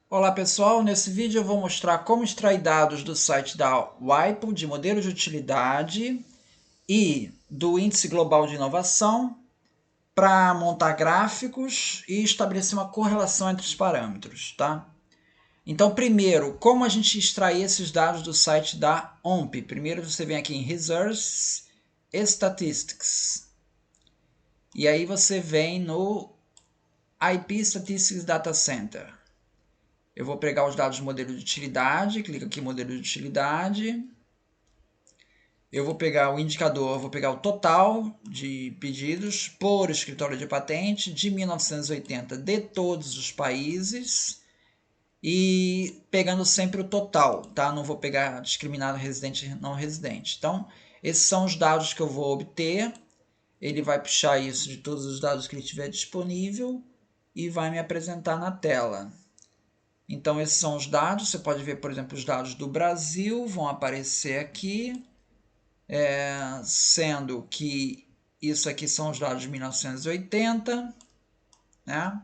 Olá pessoal, nesse vídeo eu vou mostrar como extrair dados do site da WIPO de modelo de utilidade e do Índice Global de Inovação para montar gráficos e estabelecer uma correlação entre os parâmetros, tá? Então, primeiro, como a gente extrair esses dados do site da OMP? Primeiro você vem aqui em Resources, Statistics, e aí você vem no IP Statistics Data Center. Eu vou pegar os dados do modelo de utilidade, clico aqui em modelo de utilidade. Eu vou pegar o indicador, vou pegar o total de pedidos por escritório de patente de 1980 de todos os países e pegando sempre o total, tá? Não vou pegar discriminado residente e não residente. Então, esses são os dados que eu vou obter. Ele vai puxar isso de todos os dados que ele tiver disponível e vai me apresentar na tela. Então, esses são os dados. Você pode ver, por exemplo, os dados do Brasil vão aparecer aqui, sendo que isso aqui são os dados de 1980, né?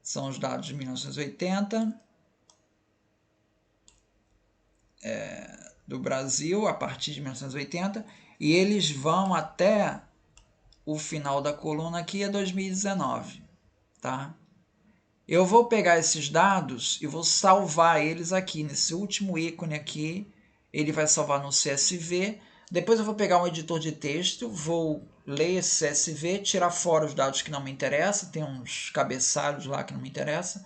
São os dados de 1980 do Brasil, a partir de 1980, e eles vão até o final da coluna aqui, é 2019, tá? Eu vou pegar esses dados e vou salvar eles aqui, nesse último ícone aqui. Ele vai salvar no CSV. Depois eu vou pegar um editor de texto, vou ler esse CSV, tirar fora os dados que não me interessam, tem uns cabeçalhos lá que não me interessam,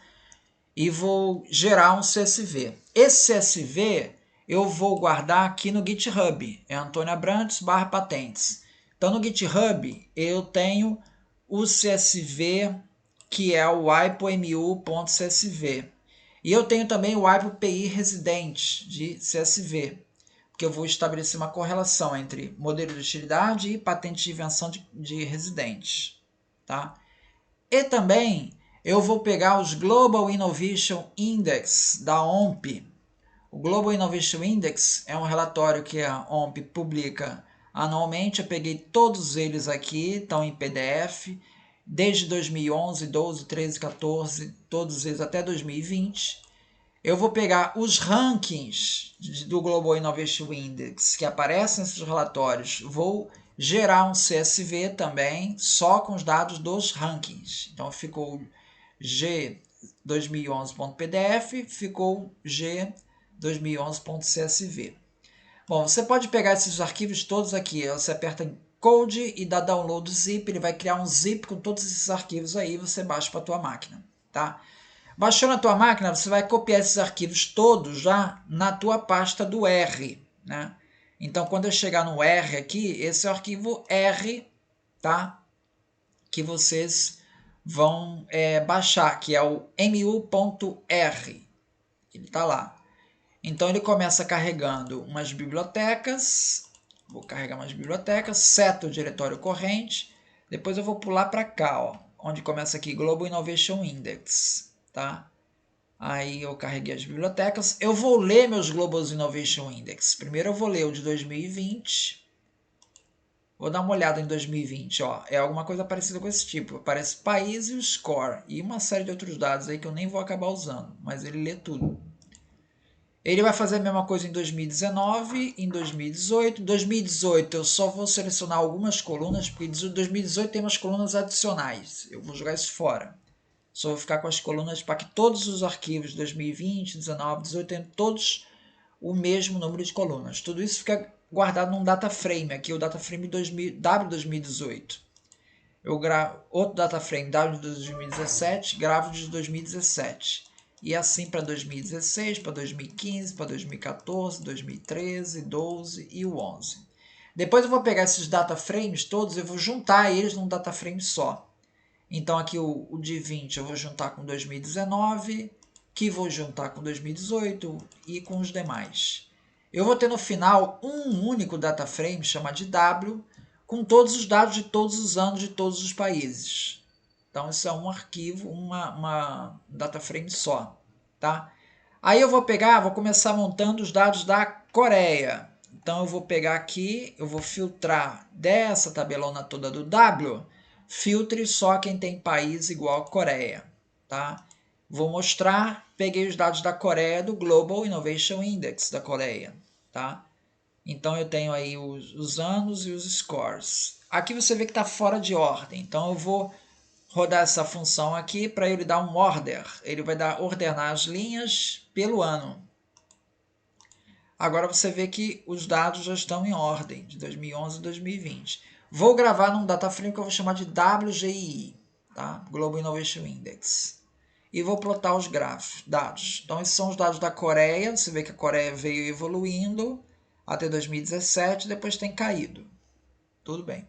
e vou gerar um CSV. Esse CSV eu vou guardar aqui no GitHub, é Antônio Abrantes/patentes. Então no GitHub eu tenho o CSV que é o wipomu.csv. E eu tenho também o WIPO-PI residente de CSV, porque eu vou estabelecer uma correlação entre modelo de utilidade e patente de invenção de residentes. Tá? E também eu vou pegar os Global Innovation Index da OMP. O Global Innovation Index é um relatório que a OMP publica anualmente. Eu peguei todos eles aqui, estão em PDF, desde 2011, 12, 13, 14, todos eles até 2020. Eu vou pegar os rankings do Global Innovation Index que aparecem nesses relatórios, vou gerar um CSV também, só com os dados dos rankings. Então ficou G 2011.pdf, ficou G 2011.csv. Bom, você pode pegar esses arquivos todos aqui, você aperta em Code e dá download zip, ele vai criar um zip com todos esses arquivos aí, você baixa para a tua máquina, tá? Baixou na tua máquina, você vai copiar esses arquivos todos já na tua pasta do R, né? Então, quando eu chegar no R aqui, esse é o arquivo R, tá? Que vocês vão baixar, que é o mu.r. Ele está lá. Então, ele começa carregando umas bibliotecas. Vou carregar umas bibliotecas, seta o diretório corrente. Depois eu vou pular para cá, ó, onde começa aqui Global Innovation Index, tá? Aí eu carreguei as bibliotecas. Eu vou ler meus Global Innovation Index. Primeiro eu vou ler o de 2020. Vou dar uma olhada em 2020. Ó. É alguma coisa parecida com esse tipo. Aparece país e o score. E uma série de outros dados aí que eu nem vou acabar usando. Mas ele lê tudo. Ele vai fazer a mesma coisa em 2019, em 2018. Em 2018 eu só vou selecionar algumas colunas, porque em 2018 tem umas colunas adicionais. Eu vou jogar isso fora. Só vou ficar com as colunas para que todos os arquivos de 2020, 19, 18 tenham todos o mesmo número de colunas. Tudo isso fica guardado num data frame, aqui o data frame W2018. Eu gravo outro data frame W de 2017, gravo de 2017. E assim para 2016, para 2015, para 2014, 2013, 12 e o 11. Depois eu vou pegar esses data frames todos e vou juntar eles num data frame só. Então aqui o de 20 eu vou juntar com 2019, que vou juntar com 2018 e com os demais. Eu vou ter no final um único data frame, chamado de W, com todos os dados de todos os anos de todos os países. Então isso é um arquivo, uma data frame só, tá? Aí eu vou pegar, vou começar montando os dados da Coreia. Então eu vou pegar aqui, eu vou filtrar dessa tabelona toda do W, filtre só quem tem país igual a Coreia, tá? Vou mostrar, peguei os dados da Coreia do Global Innovation Index da Coreia, tá? Então eu tenho aí os anos e os scores. Aqui você vê que está fora de ordem, então eu vou rodar essa função aqui para ele dar um order. Ele vai ordenar as linhas pelo ano. Agora você vê que os dados já estão em ordem, de 2011 a 2020. Vou gravar num data frame que eu vou chamar de WGI, tá? Global Innovation Index. E vou plotar os dados. Então esses são os dados da Coreia. Você vê que a Coreia veio evoluindo até 2017, depois tem caído. Tudo bem.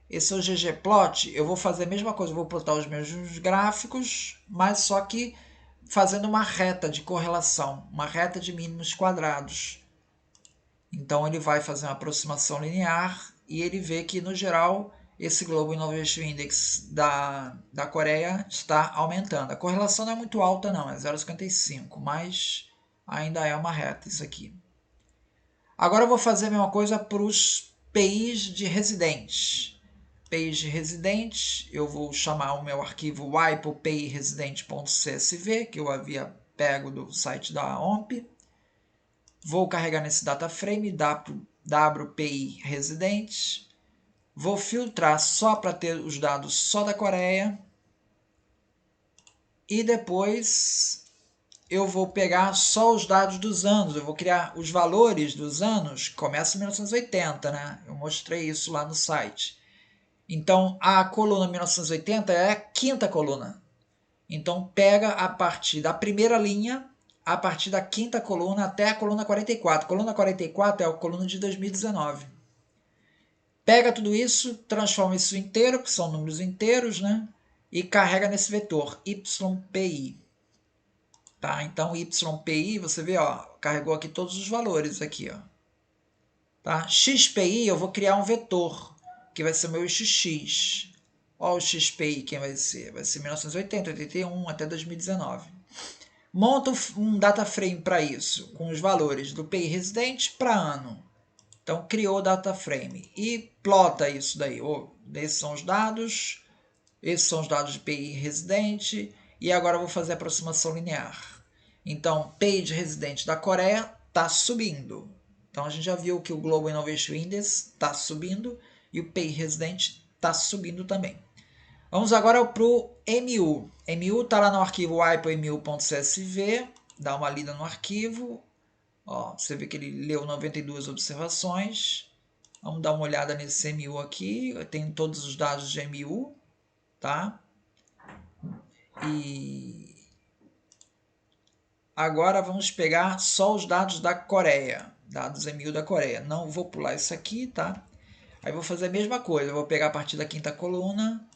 Esse é o ggplot. Eu vou fazer a mesma coisa, eu vou plotar os mesmos gráficos, mas só que fazendo uma reta de correlação, uma reta de mínimos quadrados. Então ele vai fazer uma aproximação linear e ele vê que, no geral, esse Global Innovation Index da Coreia está aumentando. A correlação não é muito alta não, é 0,55, mas ainda é uma reta isso aqui. Agora eu vou fazer a mesma coisa para os PIs de residentes. PIs de residentes, eu vou chamar o meu arquivo wipe.piresidente.csv, que eu havia pego do site da OMP. Vou carregar nesse data frame WPI residentes. Vou filtrar só para ter os dados só da Coreia. E depois eu vou pegar só os dados dos anos. Eu vou criar os valores dos anos. Começa em 1980, né? Eu mostrei isso lá no site. Então, a coluna 1980 é a quinta coluna. Então, pega a partir da primeira linha, a partir da quinta coluna até a coluna 44. Coluna 44 é a coluna de 2019. Pega tudo isso, transforma isso inteiro, que são números inteiros, né? E carrega nesse vetor, YPI. Tá? Então, YPI, você vê, ó, carregou aqui todos os valores aqui, ó. Tá? XPI, eu vou criar um vetor, que vai ser o meu XX. Olha o XPI, quem vai ser? Vai ser 1980, 81 até 2019. Monta um data frame para isso, com os valores do PI residente para ano. Então, criou o data frame e plota isso daí. Esses são os dados de PI residente, e agora eu vou fazer a aproximação linear. Então, PI de residente da Coreia está subindo. Então, a gente já viu que o Global Innovation Index está subindo e o PI residente está subindo também. Vamos agora para o MU. MU está lá no arquivo wipe.mu.csv. Dá uma lida no arquivo. Ó, você vê que ele leu 92 observações. Vamos dar uma olhada nesse MU aqui. Eu tenho todos os dados de MU. Tá? E agora vamos pegar só os dados da Coreia. Dados MU da Coreia. Não vou pular isso aqui, tá? Aí vou fazer a mesma coisa. Eu vou pegar a partir da quinta coluna,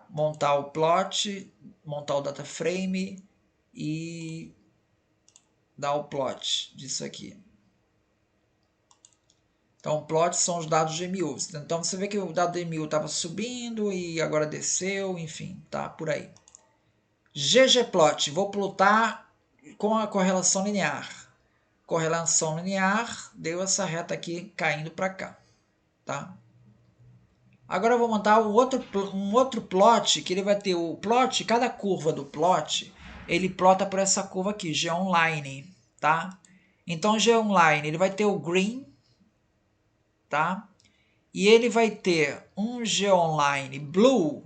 montar o plot, montar o data frame e dar o plot disso aqui. Então, o plot são os dados de MU. Então, você vê que o dado de MU estava subindo e agora desceu, enfim, tá por aí. ggplot, vou plotar com a correlação linear. Correlação linear, deu essa reta aqui caindo para cá, tá? Agora eu vou montar um outro plot, que ele vai ter o plot, cada curva do plot, ele plota por essa curva aqui, G-Online, tá? Então, G-Online, ele vai ter o green, tá? E ele vai ter um G-Online blue,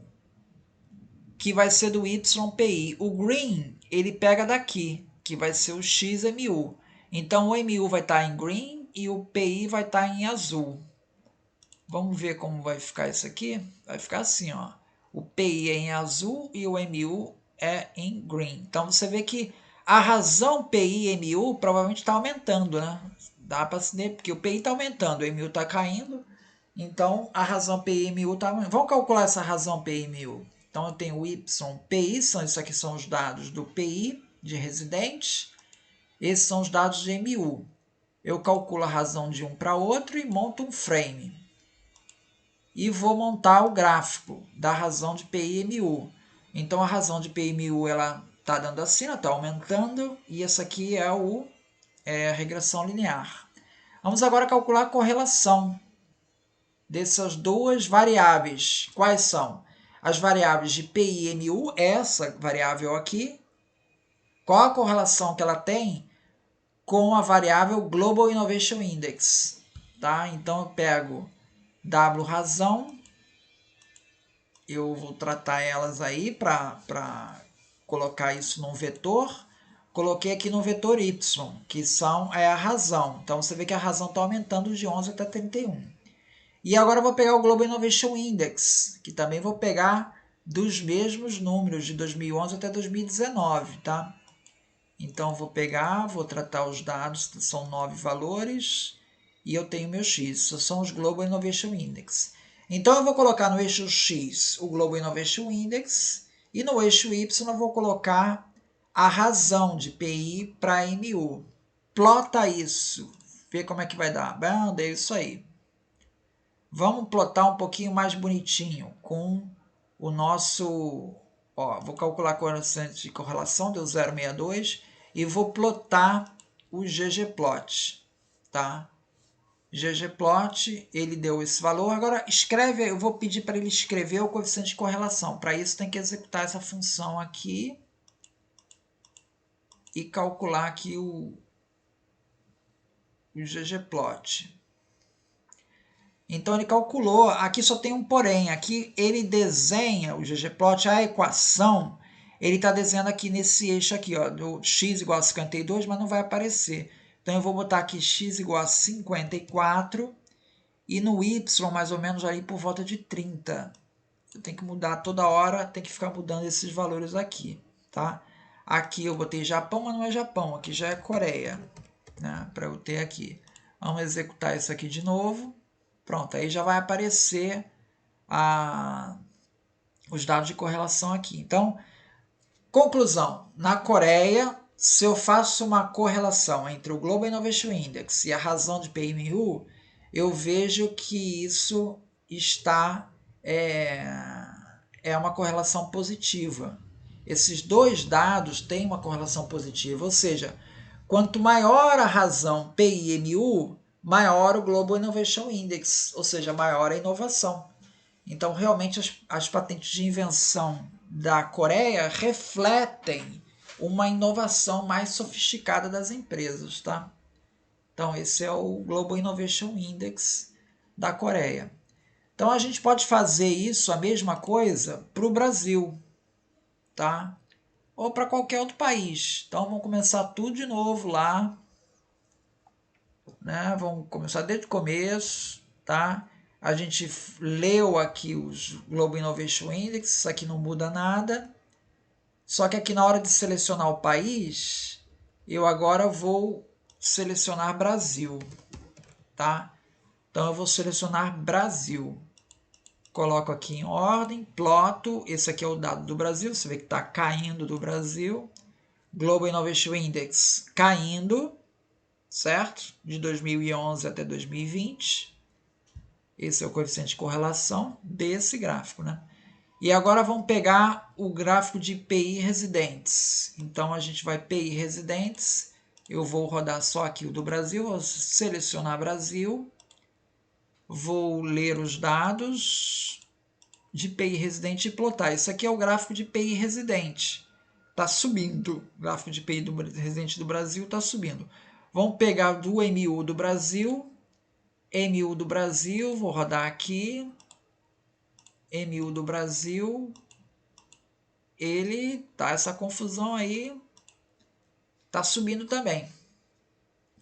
que vai ser do YPI. O green, ele pega daqui, que vai ser o XMU. Então, o MU vai estar em green e o PI vai estar em azul. Vamos ver como vai ficar isso aqui. Vai ficar assim, ó. O PI é em azul e o MU é em green. Então, você vê que a razão PI-MU provavelmente está aumentando, né? Dá para se porque o PI está aumentando, o MU está caindo. Então, a razão PI-MU está aumentando. Vamos calcular essa razão PI-MU. Então, eu tenho YPI, isso aqui são os dados do PI de residente. Esses são os dados de MU. Eu calculo a razão de um para outro e monto um frame. E vou montar o gráfico da razão de PI-MU. Então, a razão de PI-MU está dando assim, está aumentando. E essa aqui é a regressão linear. Vamos agora calcular a correlação dessas duas variáveis. Quais são? As variáveis de PI e MU, essa variável aqui, Qual a correlação que ela tem com a variável Global Innovation Index, tá? Então eu pego W razão, eu vou tratar elas aí para colocar isso num vetor. Coloquei aqui no vetor Y, que é a razão. Então você vê que a razão está aumentando de 11 até 31. E agora eu vou pegar o Global Innovation Index, que também vou pegar dos mesmos números de 2011 até 2019, tá? Então vou pegar, vou tratar os dados, são 9 valores, e eu tenho meu X, isso são os Global Innovation Index. Então eu vou colocar no eixo X o Global Innovation Index, e no eixo Y eu vou colocar a razão de PI para MU. Plota isso, vê como é que vai dar. Bom, é isso aí. Vamos plotar um pouquinho mais bonitinho com o nosso... Ó, vou calcular a coeficiente de correlação, deu 0,62, e vou plotar o ggplot, tá? ggplot, ele deu esse valor. Agora escreve, eu vou pedir para ele escrever o coeficiente de correlação. Para isso tem que executar essa função aqui e calcular aqui o ggplot. Então ele calculou, aqui só tem um porém, aqui ele desenha o ggplot, a equação, ele está desenhando aqui nesse eixo aqui, ó, do x igual a 52, mas não vai aparecer. Então eu vou botar aqui x igual a 54 e no y mais ou menos ali por volta de 30. Eu tenho que mudar toda hora, tem que ficar mudando esses valores aqui, tá? Aqui eu botei Japão, mas não é Japão, aqui já é Coreia, né, para eu ter aqui. Vamos executar isso aqui de novo. Pronto, aí já vai aparecer os dados de correlação aqui. Então, conclusão. Na Coreia, se eu faço uma correlação entre o Global Innovation Index e a razão de PMU, eu vejo que isso é uma correlação positiva. Esses dois dados têm uma correlação positiva, ou seja, quanto maior a razão PIMU, maior o Global Innovation Index, ou seja, maior a inovação. Então, realmente, as patentes de invenção da Coreia refletem uma inovação mais sofisticada das empresas, tá? Então, esse é o Global Innovation Index da Coreia. Então, a gente pode fazer isso, a mesma coisa, para o Brasil, tá? Ou para qualquer outro país. Então, vamos começar tudo de novo lá, né? Vamos começar desde o começo, tá? A gente leu aqui os Global Innovation Index, isso aqui não muda nada. Só que aqui na hora de selecionar o país, eu agora vou selecionar Brasil, tá? Então eu vou selecionar Brasil. Coloco aqui em ordem, ploto, esse aqui é o dado do Brasil, você vê que está caindo do Brasil. Global Innovation Index caindo, certo? De 2011 até 2020. Esse é o coeficiente de correlação desse gráfico, né? E agora vamos pegar o gráfico de PI residentes. Então a gente vai PI residentes, eu vou rodar só aqui o do Brasil, vou selecionar Brasil, vou ler os dados de PI residente e plotar. Isso aqui é o gráfico de PI residente. Está subindo. O gráfico de PI residente do Brasil está subindo. Vamos pegar do MU do Brasil. MU do Brasil, vou rodar aqui. MU do Brasil. Ele tá essa confusão aí. Tá subindo também.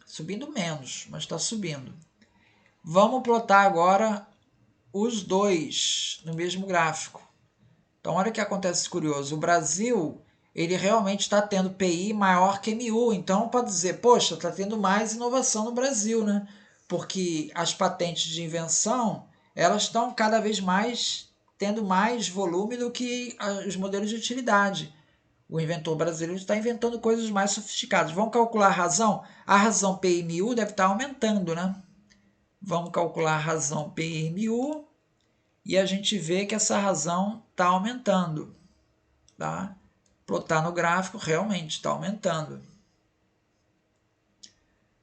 Subindo menos, mas está subindo. Vamos plotar agora os dois no mesmo gráfico. Então, olha o que acontece curioso. O Brasil, ele realmente está tendo PI maior que MU. Então, pode dizer, poxa, está tendo mais inovação no Brasil, né? Porque as patentes de invenção, elas estão cada vez mais tendo mais volume do que os modelos de utilidade. O inventor brasileiro está inventando coisas mais sofisticadas. Vamos calcular a razão? A razão PMU deve estar aumentando, né? Vamos calcular a razão PMU. E a gente vê que essa razão está aumentando, tá? Plotar no gráfico, realmente está aumentando.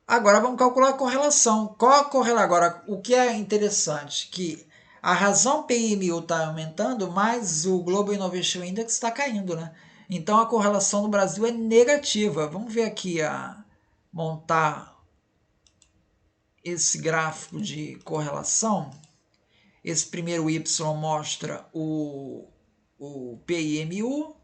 Agora vamos calcular a correlação. Qual a correlação? Agora, o que é interessante, que a razão PMU está aumentando, mas o Global Innovation Index está caindo, né? Então a correlação no Brasil é negativa. Vamos ver aqui montar esse gráfico de correlação. Esse primeiro Y mostra o PIMU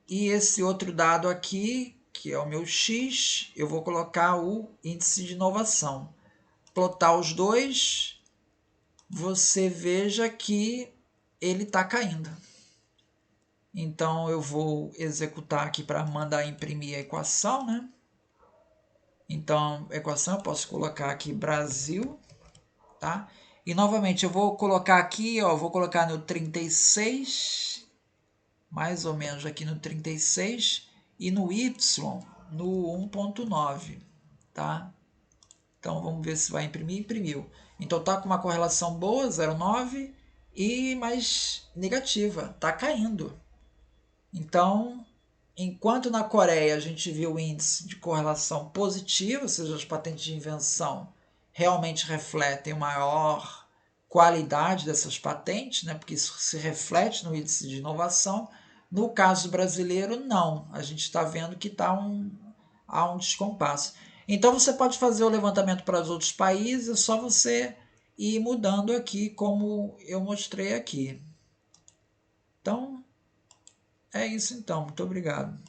e esse outro dado aqui, que é o meu X, eu vou colocar o índice de inovação. Plotar os dois, você veja que ele está caindo. Então eu vou executar aqui para mandar imprimir a equação, né? Então, a equação eu posso colocar aqui Brasil, tá? E novamente eu vou colocar aqui, ó, vou colocar no 36, mais ou menos aqui no 36, e no Y no 1.9, tá? Então vamos ver se vai imprimir. Imprimiu. Então tá com uma correlação boa, 0,9, e mais negativa, tá caindo. Então, enquanto na Coreia a gente viu o índice de correlação positivo, ou seja, as patentes de invenção realmente refletem maior qualidade dessas patentes, né? Porque isso se reflete no índice de inovação. No caso brasileiro, não. A gente está vendo que há um descompasso. Então você pode fazer o levantamento para os outros países, é só você ir mudando aqui, como eu mostrei aqui. Então, é isso então. Muito obrigado.